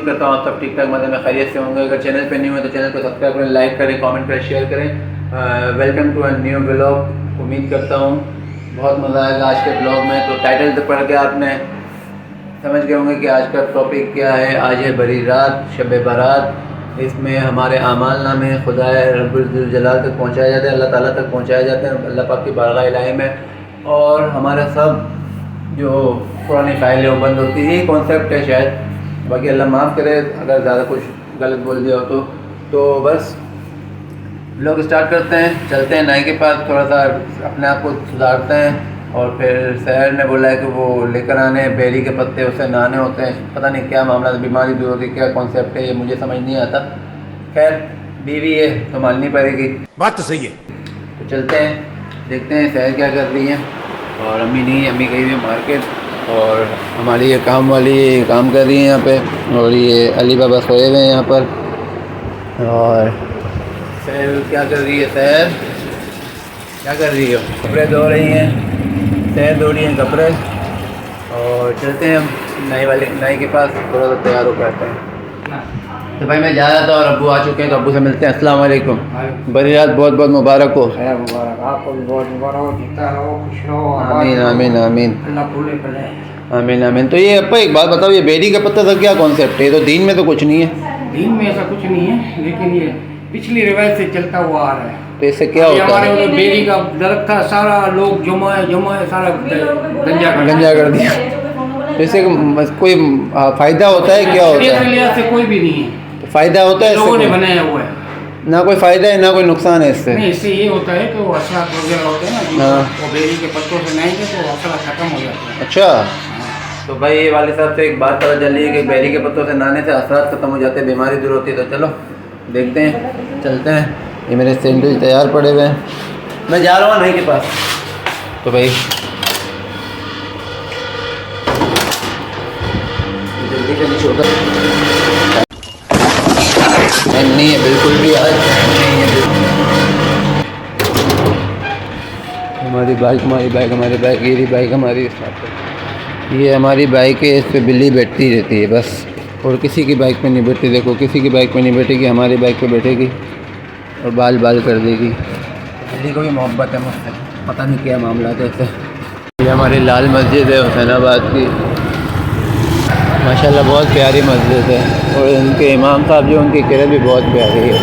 करता हूँ आप सब ठीक ठाक मज़े में खैरियत से होंगे। अगर चैनल पे नहीं हुए तो चैनल को सब्सक्राइब करें, लाइक करें, कमेंट करें, शेयर करें। Welcome to a new blog. उम्मीद करता हूँ बहुत मज़ा आएगा आज के ब्लॉग में। तो टाइटल से पढ़ के आपने समझ गए होंगे कि आज का टॉपिक क्या है। आज है बड़ी रात, शब बारात। इसमें हमारे आमाल नामे खुदा रब्बुल जलाल तक पहुँचाया जाता है, अल्लाह ताला तक पहुँचाया जाता है, अल्लाह पाक की बारगाह इलाही में। और हमारे सब जो पुरानी फाइलें वो बंद होती है, यही कॉन्सेप्ट है शायद। बाकी अल्लाह माफ़ करे अगर ज़्यादा कुछ गलत बोल दिया हो तो बस लोग स्टार्ट करते हैं, चलते हैं नाई के पास, थोड़ा सा अपने आप को सुधारते हैं। और फिर शहर ने बोला है कि वो लेकर आने बेरी के पत्ते, उससे नहाने होते हैं। पता नहीं क्या मामला, बीमारी दूर होती है, क्या कॉन्सेप्ट है ये मुझे समझ नहीं आता। खैर बीवी है तो माननी पड़ेगी, बात तो सही है। तो चलते हैं, देखते हैं शहर क्या कर रही हैं। और अम्मी नहीं, अम्मी गई हुई है मार्केट, और हमारी ये काम वाली काम कर रही है यहाँ पे, और ये अली बाबा सोए हुए हैं यहाँ पर। और शहर क्या कर रही है, शहर क्या कर रही है, कपड़े धो रही हैं, शहर धो रही हैं कपड़े। और चलते हैं हम नाई के पास, थोड़ा सा तैयार होकर आते हैं। तो भाई मैं जा रहा था और अब्बू आ चुके हैं, तो अब्बू से मिलते हैं। अस्सलाम वालेकुम। बड़ी रात बहुत बहुत मुबारक हो। आपको भी बहुत मुबारक हो, जीता रहो, खुश रहो। आमीन आमीन आमीन आमीन आमीन। तो ये अप्पा एक बात बताओ, ये बेरी का पत्ता का क्या कॉन्सेप्ट है? तो दीन में तो कुछ नहीं है। दीन में ऐसा कुछ नहीं है, लेकिन ये पिछली रिवायत से चलता हुआ आ रहा है। तो इससे क्या होता है? हमारे उधर बेरी का दरख्त था, सारा लोग जमाए सारा गंजा कर दिया। तो इससे कोई फ़ायदा होता है, क्या होता है? से कोई भी नहीं है, तो फ़ायदा होता है लोगों ने इससे? बनाया हुआ है। ना कोई फ़ायदा है ना कोई नुकसान है इससे? नहीं, इससे ये होता है कि वो असरात वगैरह होते हैं ना, हाँ। वो बेरी के पत्तों से नहाएंगे तो असरात खत्म हो जाता है। अच्छा, तो भाई ये वाले साहब से एक बात पता चली है कि बेरी के पत्तों से नहाने से असरात खत्म हो जाते हैं, बीमारी दूर होती है। तो चलो देखते हैं, चलते हैं। ये मेरे सैंडविच तैयार पड़े हुए हैं, मैं जा रहा हूँ नाई के पास। तो भाई जल्दी से नहीं छोड़ता, नहीं है बिल्कुल भी, आज नहीं है बिल्कुल। हमारी बाइक हमारी बाइक ये रही बाइक हमारी, ये हमारी बाइक है, इस पर बिल्ली बैठती रहती है बस, और किसी की बाइक पे नहीं बैठती। देखो किसी की बाइक पे नहीं बैठेगी, हमारी बाइक पे बैठेगी और बाल कर देगी। बिल्ली को भी मोहब्बत है मुझसे, पता नहीं क्या मामला है ऐसे। ये हमारी लाल मस्जिद है हुसैनाबाद की, माशाल्लाह बहुत प्यारी मस्जिद है। और उनके इमाम साहब जो, उनकी किरत भी बहुत प्यारी है।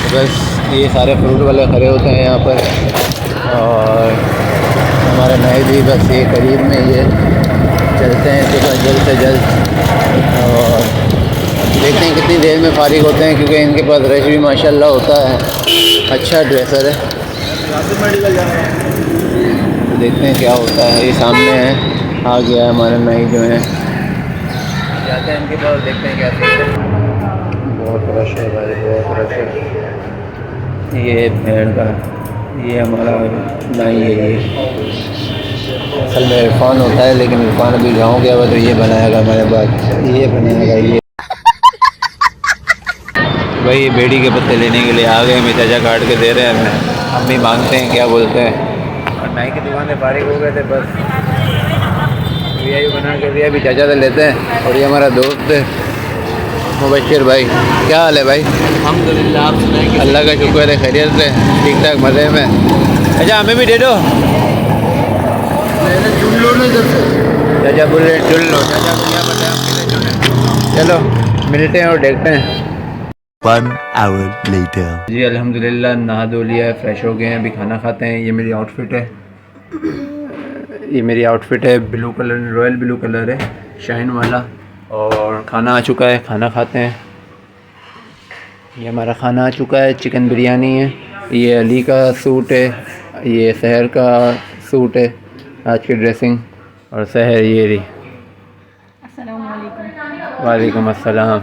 तो बस ये सारे फ्रूट वाले खड़े होते हैं यहाँ पर, और हमारा नाई भी बस ये करीब में ये चलते हैं सुबह जल्द से जल्द। और देखते हैं कितनी देर में फारिग होते हैं, क्योंकि इनके पास रश भी माशाल्लाह होता है। अच्छा ड्रेसर है। तो देखते हैं क्या होता है। ये सामने है, आ गया है हमारा नाई जो है, जाते हैं इनके पास, देखते हैं क्या है। बहुत रश है भाई, बहुत रश है। ये भेड़ का, ये हमारा नाई है। ये असल में इरफान होता है, लेकिन इरफान अभी गाँव गया हुआ, तो ये बनाएगा हमारे बाद, ये बनाएगा ये। भाई ये बेड़ी के पत्ते लेने के लिए आ गए, मेरे चाचा काट के दे रहे हैं हमें, अम्मी मांगते हैं क्या बोलते हैं। और नाई की दुकान से फारिग हो गए थे, बस वीआई बना के दिया, अभी चाचा से लेते हैं। और ये हमारा दोस्त है मुबशिर भाई, क्या हाल है भाई? अल्हम्दुलिल्लाह, आप सुनाएंगे? अल्लाह का शुक्र है, खैरियत से, ठीक ठाक मज़े में। अच्छा हमें भी दे दो चाचा, बोले चुन लो चाचा को क्या पता है। चलो मिलते हैं और देखते हैं। 1 hour later. जी अल्हम्दुलिल्लाह नहा धो लिया है, फ्रेश हो गए हैं, अभी खाना खाते हैं। ये मेरी आउटफिट है, ये मेरी आउटफिट है, blue colour, royal blue colour है, शाइन वाला। और खाना आ चुका है, खाना खाते हैं। ये हमारा खाना आ चुका है, चिकन बिरयानी है। ये अली का सूट है, ये सहर का सूट है, आज की ड्रेसिंग। और सहर ये रही। अस्सलाम वालेकुम। वालेकुम अस्सलाम।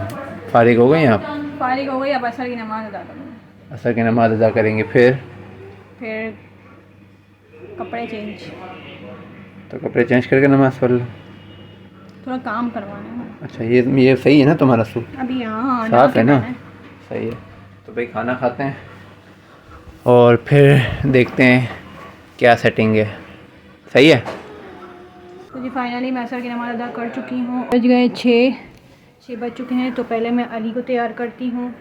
फारिग हो गई आप? फारिग हो गई, अब असर की नमाज़ अदा करूँगी। असर की नमाज़ अदा करेंगे, फिर कपड़े चेंज, तो कपड़े चेंज करके नमाज़ पढ़ लो। थोड़ा काम करवाना है ना। अच्छा ये सही है ना तुम्हारा सूट? अभी यहाँ साफ है ना? सही है। तो भाई खाना खाते हैं और फिर देखते हैं क्या सेटिंग है। सही है? तो जी फाइनली मैं असर की नमाज़ अदा कर चुकी हूँ। बज गए 6 बज चुके हैं। तो पहले मैं अली को तैयार करती हूँ।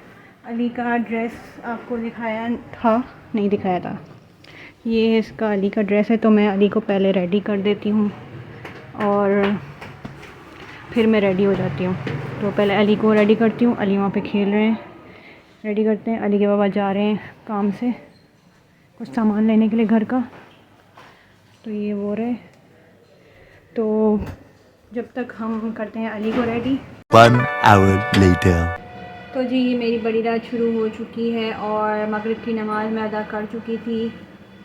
अली का ड्रेस आपको दिखाया था, नहीं दिखाया था, ये इसका अली का ड्रेस है। तो मैं अली को पहले रेडी कर देती हूँ और फिर मैं रेडी हो जाती हूँ। तो पहले अली को रेडी करती हूँ। अली वहाँ पे खेल रहे हैं, रेडी करते हैं। अली के बाबा जा रहे हैं काम से कुछ सामान लेने के लिए घर का, तो ये वो रहे। तो जब तक हम करते हैं अली को रेडी। 1 hour later. तो जी ये मेरी बड़ी रात शुरू हो चुकी है और मगरिब की नमाज़ मैं अदा कर चुकी थी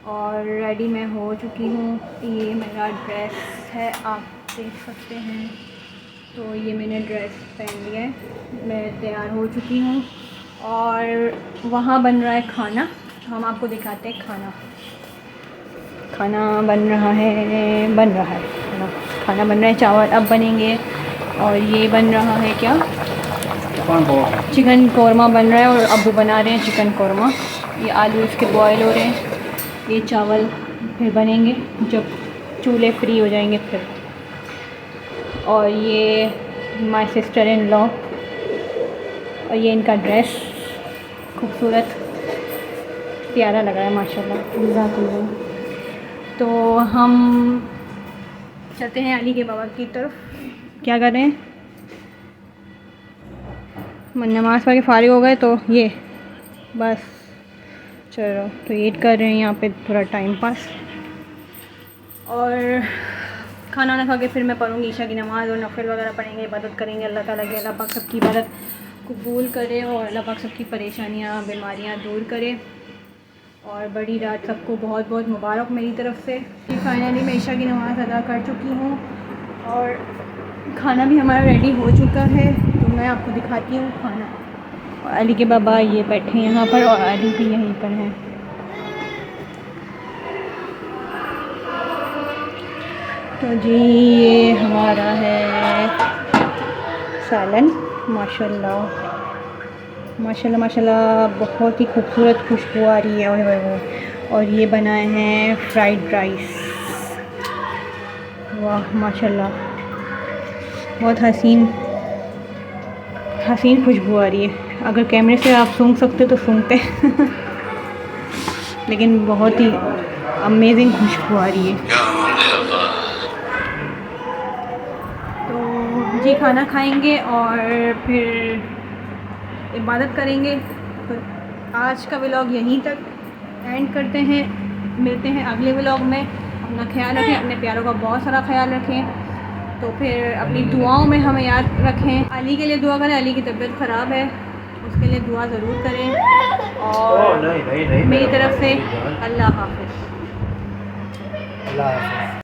और रेडी मैं हो चुकी हूँ। ये मेरा ड्रेस है, आप देख सकते हैं। तो ये मैंने ड्रेस पहन लिया है, मैं तैयार हो चुकी हूँ और वहाँ बन रहा है खाना। तो हम आपको दिखाते हैं खाना बन रहा है ना, खाना बन रहा है। चावल अब बनेंगे और ये बन रहा है क्या, चिकन कौरमा बन रहा है और अब्बू बना रहे हैं चिकन कौरमा। ये आलू इसके बॉयल हो रहे हैं। ये चावल फिर बनेंगे जब चूल्हे फ्री हो जाएंगे फिर। और ये माय सिस्टर इन लॉ और ये इनका ड्रेस खूबसूरत प्यारा लग रहा है माशाल्लाह, जज़ाकल्लाह। तो हम चलते हैं अली के बाबा की तरफ। क्या कर रहे हैं, नमाज़ पढ़ के फारिग हो गए तो ये बस चलो तो ये कर रहे हैं यहाँ पे थोड़ा टाइम पास। और खाना ना खा के फिर मैं पढ़ूँगी ईशा की नमाज़ और नफिल वगैरह पढ़ेंगे, इबादत करेंगे। अल्लाह ताला के, अल्लाह पाक सबकी इबादत कबूल करे और अल्लाह पाक सबकी परेशानियाँ बीमारियाँ दूर करे। और बड़ी रात सबको बहुत बहुत मुबारक मेरी तरफ़ से। फाइनली मैं ईशा की नमाज़ अदा कर चुकी हूँ और खाना भी हमारा रेडी हो चुका है। तो मैं आपको दिखाती हूँ खाना। और अली के बाबा ये बैठे हैं यहाँ पर और अली भी यहीं पर हैं। तो जी ये हमारा है सालन, माशाल्लाह माशाल्लाह माशाल्लाह, बहुत ही खूबसूरत खुशबू आ रही है। और ये बनाए हैं फ्राइड राइस, वाह माशाल्लाह, बहुत हसीन खुशबू आ रही है। अगर कैमरे से आप सूंघ सकते तो सूंघते लेकिन बहुत ही अमेजिंग खुशबू आ रही है। तो जी खाना खाएंगे और फिर इबादत करेंगे। तो आज का व्लॉग यहीं तक एंड करते हैं, मिलते हैं अगले व्लॉग में। अपना ख्याल रखें, अपने प्यारों का बहुत सारा ख्याल रखें। तो फिर अपनी दुआओं में हमें याद रखें। अली के लिए दुआ करें, अली की तबीयत ख़राब है, उसके लिए दुआ ज़रूर करें। और नहीं, मेरी तरफ़ से अल्लाह हाफ़िज़। अल्लाह हाफ़िज़।